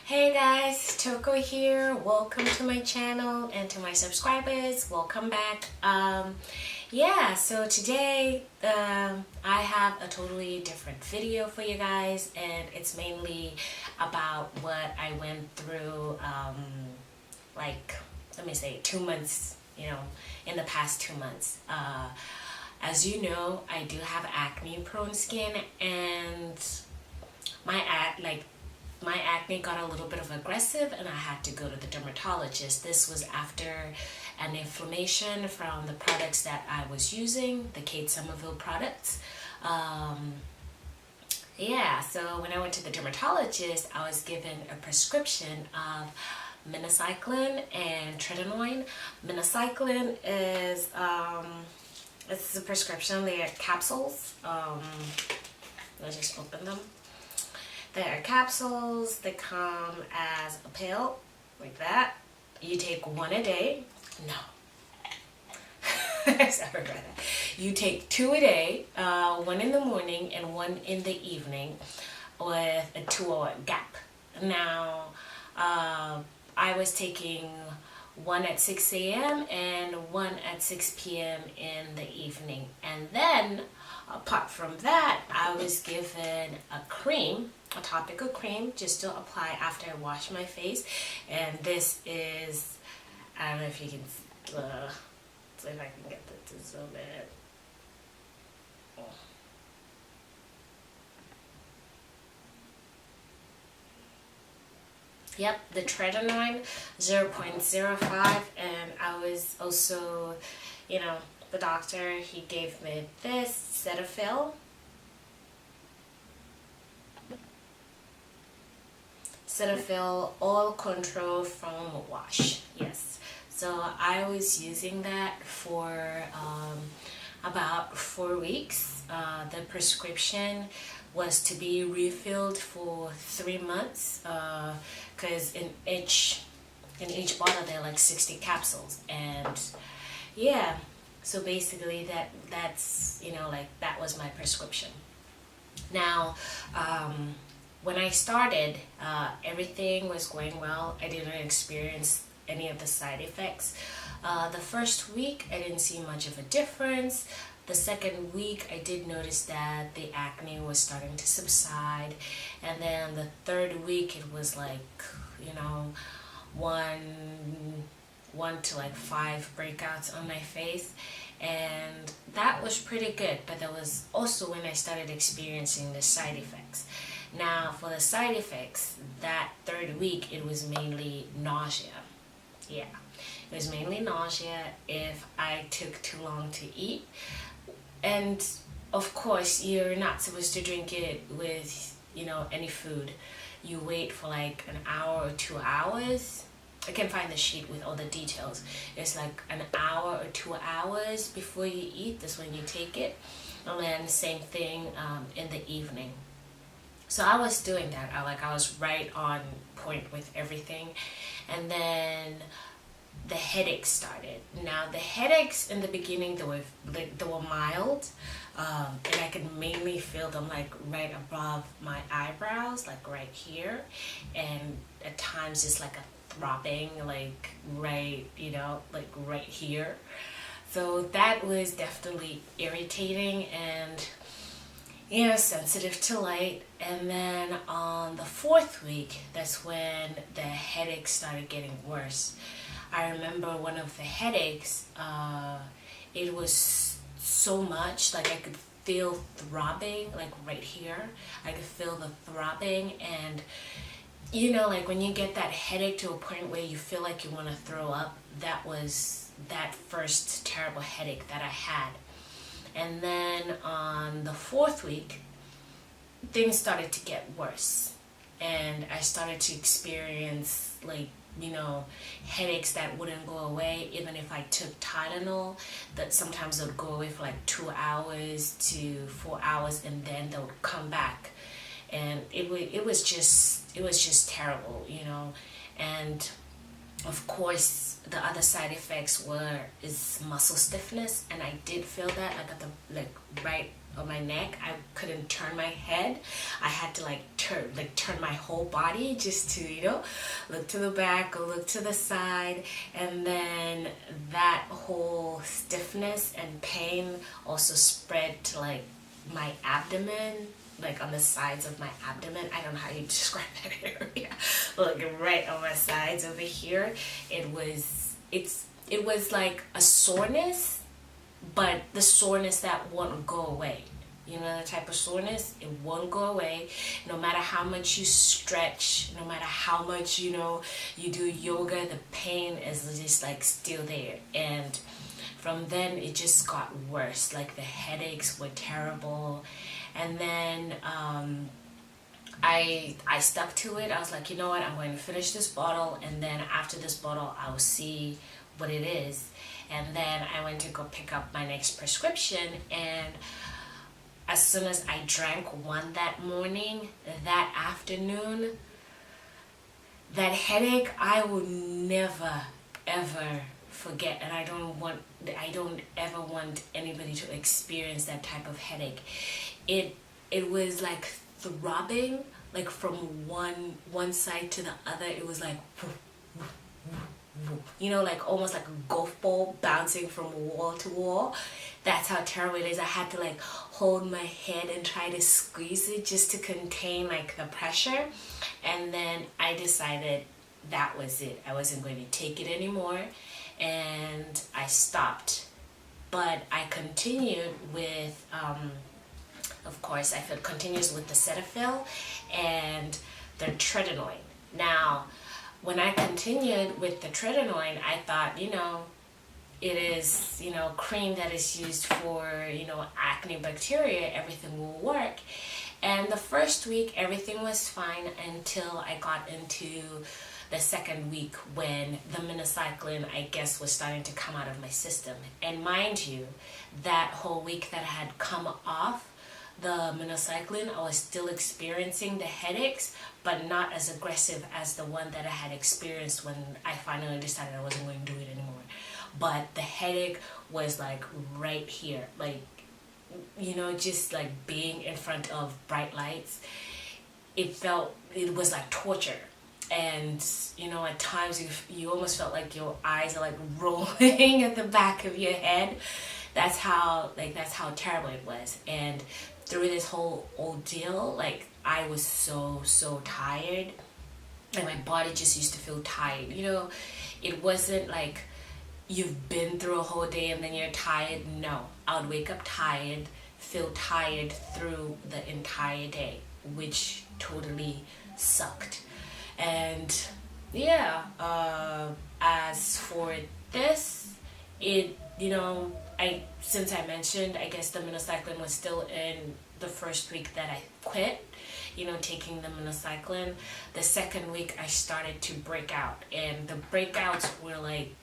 Hey guys, Toko here. Welcome to my channel, and to my subscribers, welcome back. So today I have a totally different video for you guys, and it's mainly about what I went through let me say 2 months, in the past 2 months. As you know, I do have acne prone skin, and my acne got a little bit of aggressive, and I had to go to the dermatologist. This was after an inflammation from the products that I was using, the Kate Somerville products. So when I went to the dermatologist, I was given a prescription of Minocycline and Tretinion. Minocycline is it's a prescription. They are capsules. Let's just open them. They are capsules. They come as a pill, like that. You take one a day. No. Sorry about that. You take 2 a day, one in the morning and one in the evening, with a 2-hour gap. Now, I was taking one at 6 a.m. and one at 6 p.m. in the evening. And then, apart from that, I was given a cream, a topical cream, just to apply after I wash my face. And this is, I don't know if you can, see if I can get this to zoom in. Yep, the Tretinion 0.05, and I was also, the doctor, he gave me this Cetaphil. Cetaphil oil control foam wash. Yes, so I was using that for about 4 weeks. The prescription was to be refilled for 3 months, because in each bottle there are like 60 capsules, and yeah, so basically that's that was my prescription. Now, when I started, everything was going well. I didn't experience any of the side effects. The first week I didn't see much of a difference. The second week I did notice that the acne was starting to subside, and then the third week it was like, one to like 5 breakouts on my face, and that was pretty good. But that was also when I started experiencing the side effects. Now, for the side effects, that third week it was mainly nausea. Yeah, it was mainly nausea if I took too long to eat. And of course, you're not supposed to drink it with, any food. You wait for like an hour or 2 hours. I can find the sheet with all the details. It's like an hour or 2 hours before you eat. That's when you take it. And then same thing in the evening. So I was doing that. I was right on point with everything. And then the headaches started. Now, the headaches in the beginning, they were mild, and I could mainly feel them like right above my eyebrows, like right here, and at times just like a throbbing, like right, like right here. So that was definitely irritating and sensitive to light. And then on the 4th week, that's when the headaches started getting worse. I remember one of the headaches, it was so much, like I could feel throbbing, like right here. I could feel the throbbing, and like when you get that headache to a point where you feel like you want to throw up, that was that first terrible headache that I had. And then on the 4th week, things started to get worse, and I started to experience headaches that wouldn't go away even if I took Tylenol. That sometimes it would go away for like 2 hours to 4 hours, and then they would come back, and it was just terrible, And of course, the other side effects is muscle stiffness, and I did feel that. I got the right on my neck. I couldn't turn my head. I had to turn my whole body just to, look to the back or look to the side. And then that whole stiffness and pain also spread to like my abdomen, like on the sides of my abdomen. I don't know how you describe that area. Like right on my sides over here. It was like a soreness, but the soreness that won't go away. You know, the type of soreness, it won't go away. No matter how much you stretch, no matter how much, you do yoga, the pain is just like still there. And from then it just got worse. Like the headaches were terrible. And then I stuck to it. I was like, you know what, I'm going to finish this bottle, and then after this bottle I'll see what it is. And then I went to go pick up my next prescription, and as soon as I drank one that morning, that afternoon, that headache, I will never ever forget. And I don't ever want anybody to experience that type of headache. It was like throbbing, like from one side to the other. It was like, like almost like a golf ball bouncing from wall to wall. That's how terrible it is. I had to like hold my head and try to squeeze it just to contain like the pressure. And then I decided that was it. I wasn't going to take it anymore, and I stopped. But I continued with of course, I continues with the Cetaphil and the Tretinoin. Now, when I continued with the Tretinoin, I thought, it is, cream that is used for, acne bacteria, everything will work. And the first week, everything was fine until I got into the second week when the minocycline, I guess, was starting to come out of my system. And mind you, that whole week that I had come off the minocycline, I was still experiencing the headaches, but not as aggressive as the one that I had experienced when I finally decided I wasn't going to do it anymore. But the headache was like right here, like, just like being in front of bright lights. It was like torture. And, at times you almost felt like your eyes are like rolling at the back of your head. That's how terrible it was. And through this whole ordeal, like, I was so tired. Like, my body just used to feel tired. It wasn't like you've been through a whole day and then you're tired. No, I would wake up tired, feel tired through the entire day, which totally sucked. And yeah, as for this, since I mentioned, I guess the minocycline was still in the first week that I quit, taking the minocycline. The second week I started to break out, and the breakouts were like,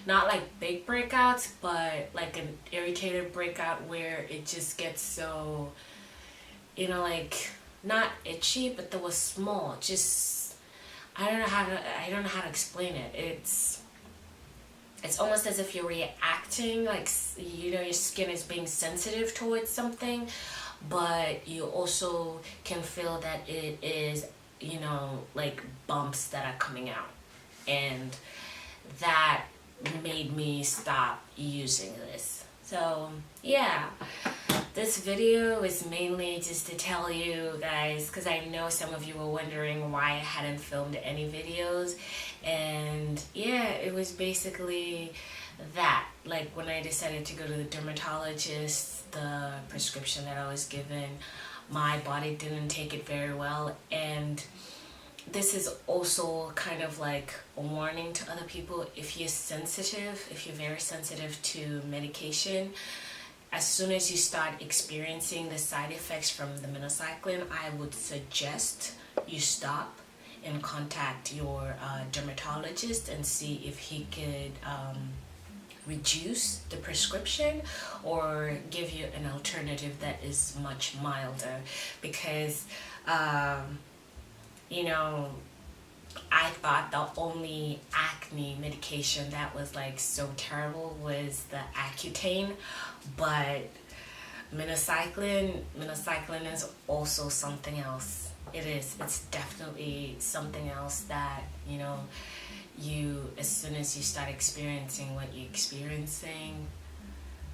not like big breakouts, but like an irritated breakout where it just gets so, like not itchy, but they were small. Just, I don't know how to explain it. It's almost as if you're reacting, like, your skin is being sensitive towards something, but you also can feel that it is, like bumps that are coming out. And that made me stop using this. So, yeah. This video is mainly just to tell you guys, because I know some of you were wondering why I hadn't filmed any videos. And yeah, it was basically that. Like, when I decided to go to the dermatologist, the prescription that I was given, my body didn't take it very well. And this is also kind of like a warning to other people. If you're very sensitive to medication, as soon as you start experiencing the side effects from the minocycline, I would suggest you stop and contact your dermatologist and see if he could reduce the prescription or give you an alternative that is much milder. Because, I thought the only acne medication that was like so terrible was the Accutane, but Minocycline is also something else. It's definitely something else that, you know, as soon as you start experiencing what you're experiencing,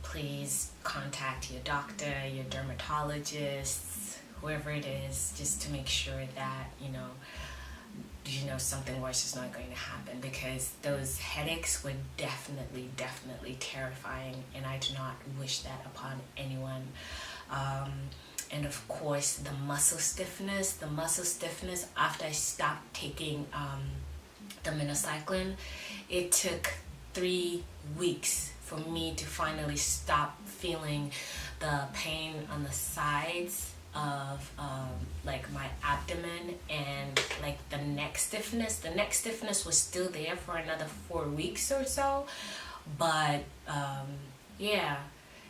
please contact your doctor, your dermatologist, whoever it is, just to make sure that, you know, something worse is not going to happen, because those headaches were definitely terrifying, and I do not wish that upon anyone. And of course, the muscle stiffness after I stopped taking the minocycline, it took 3 weeks for me to finally stop feeling the pain on the sides of like my abdomen, and like the neck stiffness was still there for another 4 weeks or so, but yeah,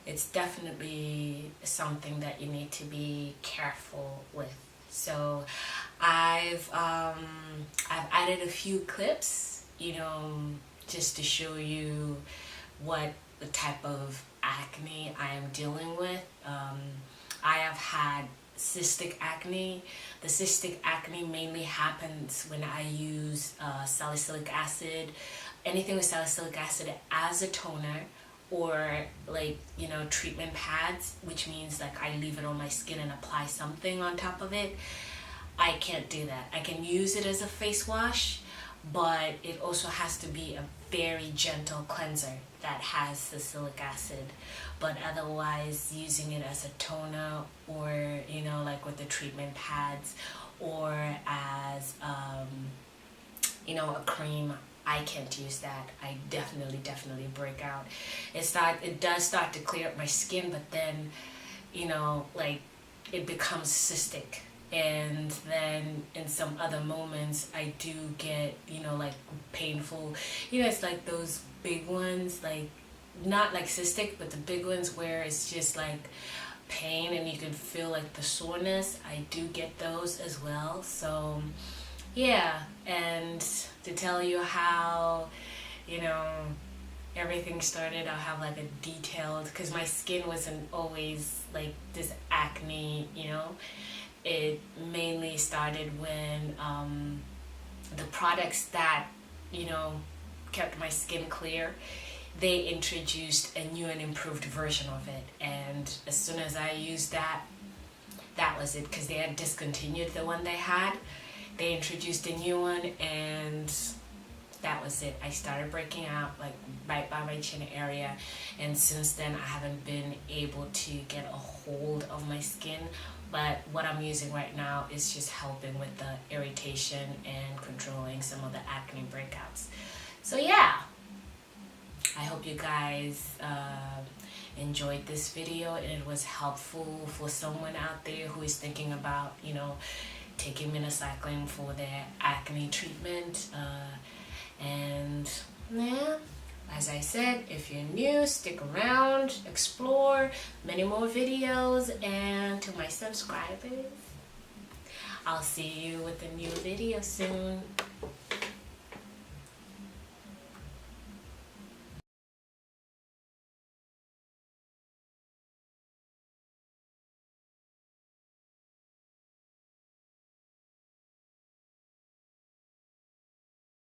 it's definitely something that you need to be careful with. So I've added a few clips, you know, just to show you what the type of acne I am dealing with. I have had cystic acne. The cystic acne mainly happens when I use salicylic acid, anything with salicylic acid as a toner, or like, you know, treatment pads, which means like I leave it on my skin and apply something on top of it. I can't do that. I can use it as a face wash, but it also has to be a very gentle cleanser that has salicylic acid. But otherwise, using it as a toner, or, you know, like with the treatment pads, or as you know, a cream, I can't use that. I definitely break out. It does start to clear up my skin, but then, you know, like, it becomes cystic. And then in some other moments I do get, you know, like painful, you know, it's like those big ones, like not like cystic, but the big ones where it's just like pain and you can feel like the soreness. I do get those as well. So yeah, and to tell you how, you know, everything started, I'll have like a detailed, because my skin wasn't always like this acne, you know. It mainly started when the products that, you know, kept my skin clear, they introduced a new and improved version of it. And as soon as I used that, that was it, because they had discontinued the one they had. They introduced a new one, and that was it. I started breaking out like right by my chin area, and since then I haven't been able to get a hold of my skin. But what I'm using right now is just helping with the irritation and controlling some of the acne breakouts. So yeah, I hope you guys enjoyed this video and it was helpful for someone out there who is thinking about, you know, taking minocycline for their acne treatment. And yeah, as I said, if you're new, stick around, explore many more videos, and to my subscribers, I'll see you with a new video soon.